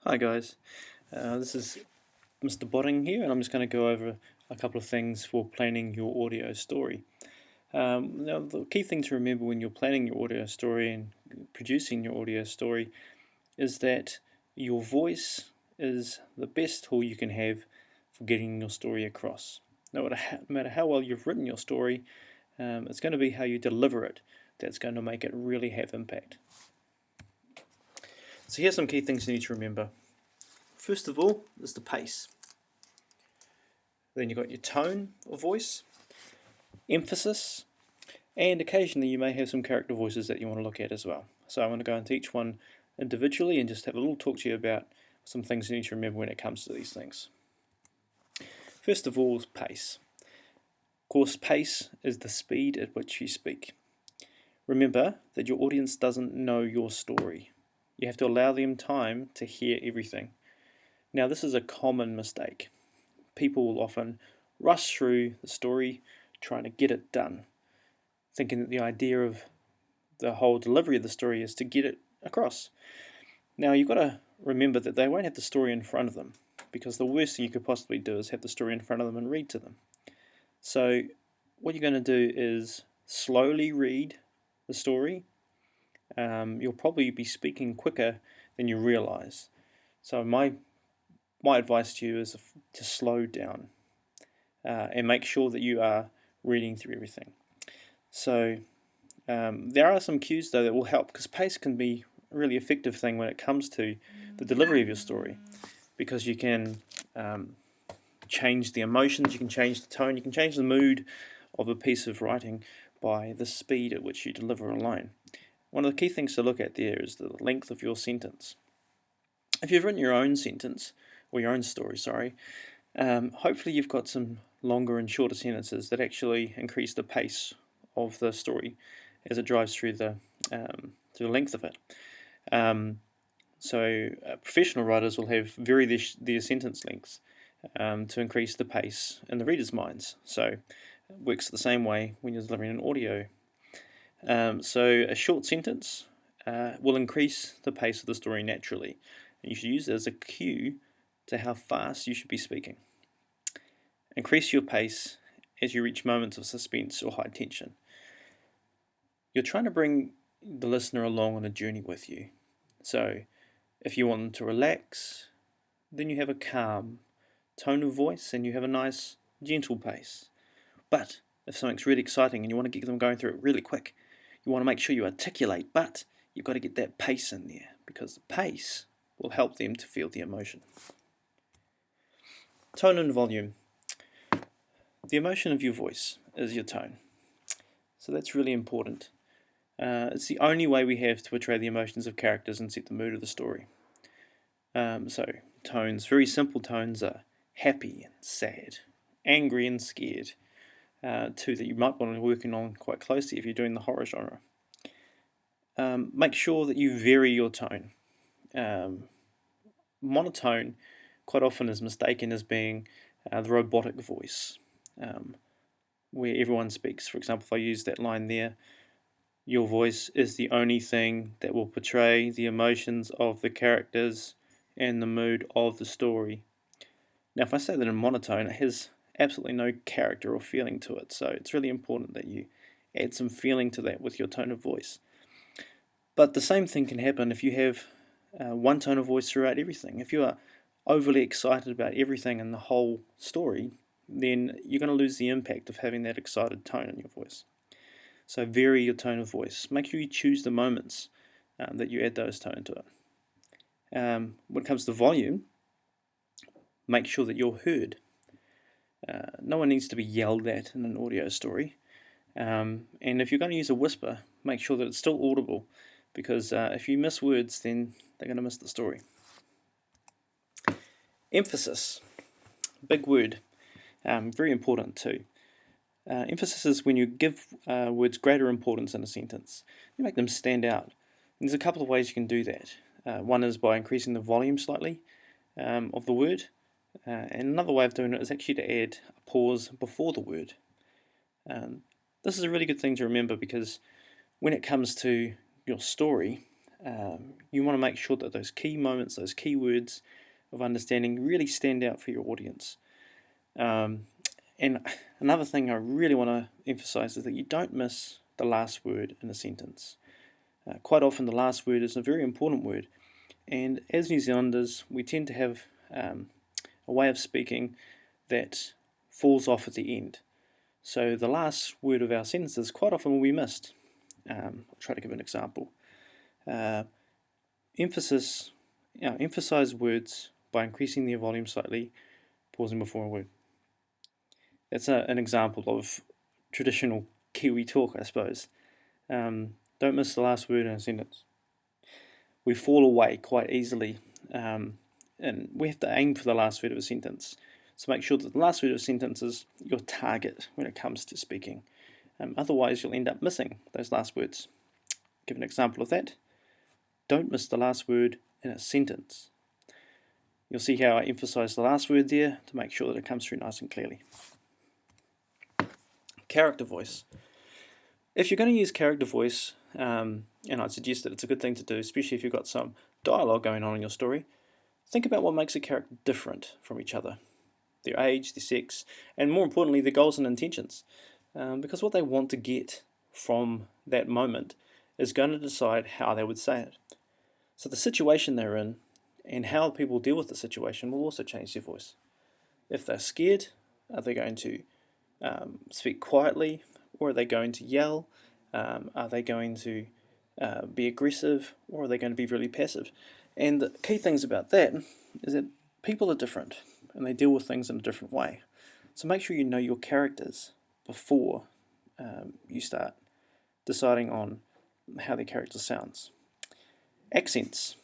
Hi guys, this is Mr. Botting here, and I'm just going to go over a couple of things for planning your audio story. Now, the key thing to remember when you're planning your audio story and producing your audio story is that your voice is the best tool you can have for getting your story across. No matter how well you've written your story, it's going to be how you deliver it that's going to make it really have impact. So here's some key things you need to remember. First of all is the pace. Then you've got your tone of voice, emphasis, and occasionally you may have some character voices that you want to look at as well. So I want to go into each one individually and just have a little talk to you about some things you need to remember when it comes to these things. First of all is pace. Of course, pace is the speed at which you speak. Remember that your audience doesn't know your story. You have to allow them time to hear everything. Now, this is a common mistake. People will often rush through the story trying to get it done, thinking that the idea of the whole delivery of the story is to get it across. Now, you've got to remember that they won't have the story in front of them, because the worst thing you could possibly do is have the story in front of them and read to them. So what you're going to do is slowly read the story. You'll probably be speaking quicker than you realize. So my advice to you is to slow down and make sure that you are reading through everything. So there are some cues though that will help, because pace can be a really effective thing when it comes to the delivery of your story, because you can change the emotions, you can change the tone, you can change the mood of a piece of writing by the speed at which you deliver a line. One of the key things to look at there is the length of your sentence. If you've written your own sentence, or your own story, sorry, hopefully you've got some longer and shorter sentences that actually increase the pace of the story as it drives through the length of it. So professional writers will have vary their sentence lengths to increase the pace in the reader's minds. So it works the same way when you're delivering an audio. So a short sentence will increase the pace of the story naturally, and you should use it as a cue to how fast you should be speaking. Increase your pace as you reach moments of suspense or high tension. You're trying to bring the listener along on a journey with you. So if you want them to relax, then you have a calm tone of voice and you have a nice gentle pace. But if something's really exciting and you want to get them going through it really quick, you want to make sure you articulate, but you've got to get that pace in there, because the pace will help them to feel the emotion. Tone and volume. The emotion of your voice is your tone. So that's really important. It's the only way we have to portray the emotions of characters and set the mood of the story. So tones, very simple tones, are happy and sad, angry and scared. Two that you might want to be working on quite closely if you're doing the horror genre. Make sure that you vary your tone. Monotone quite often is mistaken as being the robotic voice, where everyone speaks. For example, if I use that line there, your voice is the only thing that will portray the emotions of the characters and the mood of the story. Now, if I say that in monotone, it has absolutely no character or feeling to it, so it's really important that you add some feeling to that with your tone of voice. But the same thing can happen if you have one tone of voice throughout everything. If you are overly excited about everything in the whole story, then you're going to lose the impact of having that excited tone in your voice. So vary your tone of voice. Make sure you choose the moments that you add those tone to it. When it comes to volume, make sure that you're heard. No one needs to be yelled at in an audio story. And if you're going to use a whisper, make sure that it's still audible, because if you miss words, then they're going to miss the story. Emphasis, big word, very important too. Emphasis is when you give words greater importance in a sentence. You make them stand out. And there's a couple of ways you can do that. One is by increasing the volume slightly of the word. And another way of doing it is actually to add a pause before the word. This is a really good thing to remember, because when it comes to your story, You want to make sure that those key moments, those key words of understanding really stand out for your audience. And another thing I really want to emphasize is that you don't miss the last word in a sentence. Quite often the last word is a very important word, and as New Zealanders we tend to have a way of speaking that falls off at the end. So the last word of our sentences quite often will be missed. I'll try to give an example. Emphasize words by increasing their volume slightly, pausing before a word. That's an example of traditional Kiwi talk, I suppose. Don't miss the last word in a sentence. We fall away quite easily, and we have to aim for the last word of a sentence. So make sure that the last word of a sentence is your target when it comes to speaking. Otherwise, you'll end up missing those last words. Give an example of that. Don't miss the last word in a sentence. You'll see how I emphasize the last word there to make sure that it comes through nice and clearly. Character voice. If you're going to use character voice, and I'd suggest that it's a good thing to do, especially if you've got some dialogue going on in your story, think about what makes a character different from each other. Their age, their sex, and more importantly, their goals and intentions. Because what they want to get from that moment is going to decide how they would say it. So the situation they're in and how people deal with the situation will also change their voice. If they're scared, are they going to speak quietly, or are they going to yell? Are they going to be aggressive, or are they going to be really passive? And the key things about that is that people are different and they deal with things in a different way. So make sure you know your characters before you start deciding on how their character sounds. Accents.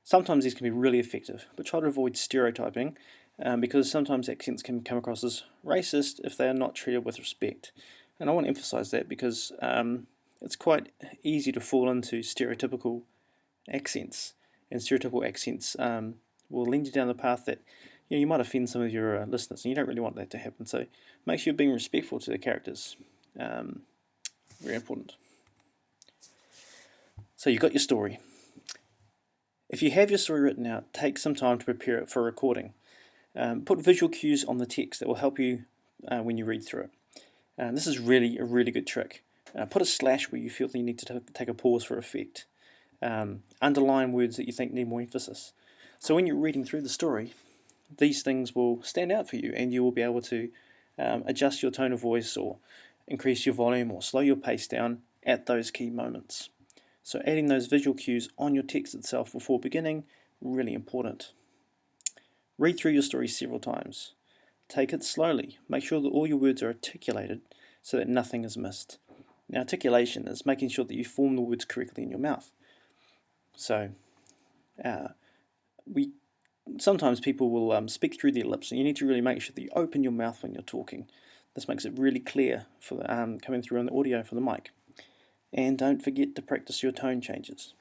Sometimes these can be really effective, but try to avoid stereotyping because sometimes accents can come across as racist if they are not treated with respect. And I want to emphasize that because it's quite easy to fall into stereotypical accents, and stereotypical accents will lead you down the path that you might offend some of your listeners, and you don't really want that to happen. So make sure you're being respectful to the characters. Very important. So you've got your story. If you have your story written out, take some time to prepare it for recording. Put visual cues on the text that will help you when you read through it. This is really a really good trick. Put a slash where you feel that you need to take a pause for effect. Underline words that you think need more emphasis. So when you're reading through the story, these things will stand out for you, and you will be able to adjust your tone of voice or increase your volume or slow your pace down at those key moments. So adding those visual cues on your text itself before beginning, really important. Read through your story several times. Take it slowly. Make sure that all your words are articulated so that nothing is missed. Now, articulation is making sure that you form the words correctly in your mouth. So, sometimes people will speak through their lips, and you need to really make sure that you open your mouth when you're talking. This makes it really clear for the, coming through on the audio for the mic. And don't forget to practice your tone changes.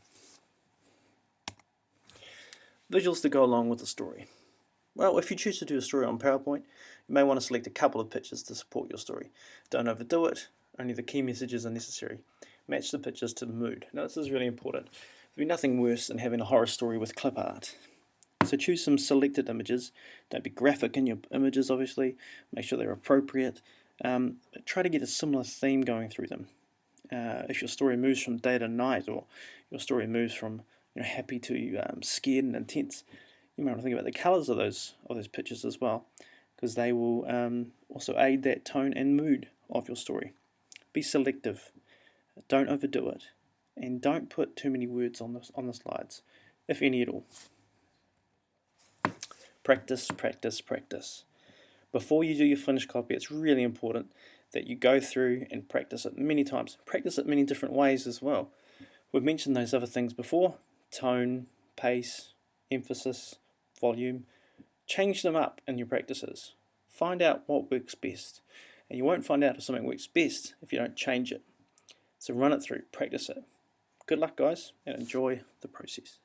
Visuals to go along with the story. Well, if you choose to do a story on PowerPoint, you may want to select a couple of pictures to support your story. Don't overdo it, only the key messages are necessary. Match the pictures to the mood. Now, this is really important. There'll be nothing worse than having a horror story with clip art. So choose some selected images. Don't be graphic in your images, obviously. Make sure they're appropriate. Try to get a similar theme going through them. If your story moves from day to night, or your story moves from happy to scared and intense, you might want to think about the colours of those pictures as well, because they will also aid that tone and mood of your story. Be selective. Don't overdo it, and don't put too many words on the slides, if any at all. Practice, practice, practice. Before you do your finished copy, it's really important that you go through and practice it many times. Practice it many different ways as well. We've mentioned those other things before: tone, pace, emphasis, volume. Change them up in your practices. Find out what works best. And you won't find out if something works best if you don't change it. So run it through, practice it. Good luck, guys, and enjoy the process.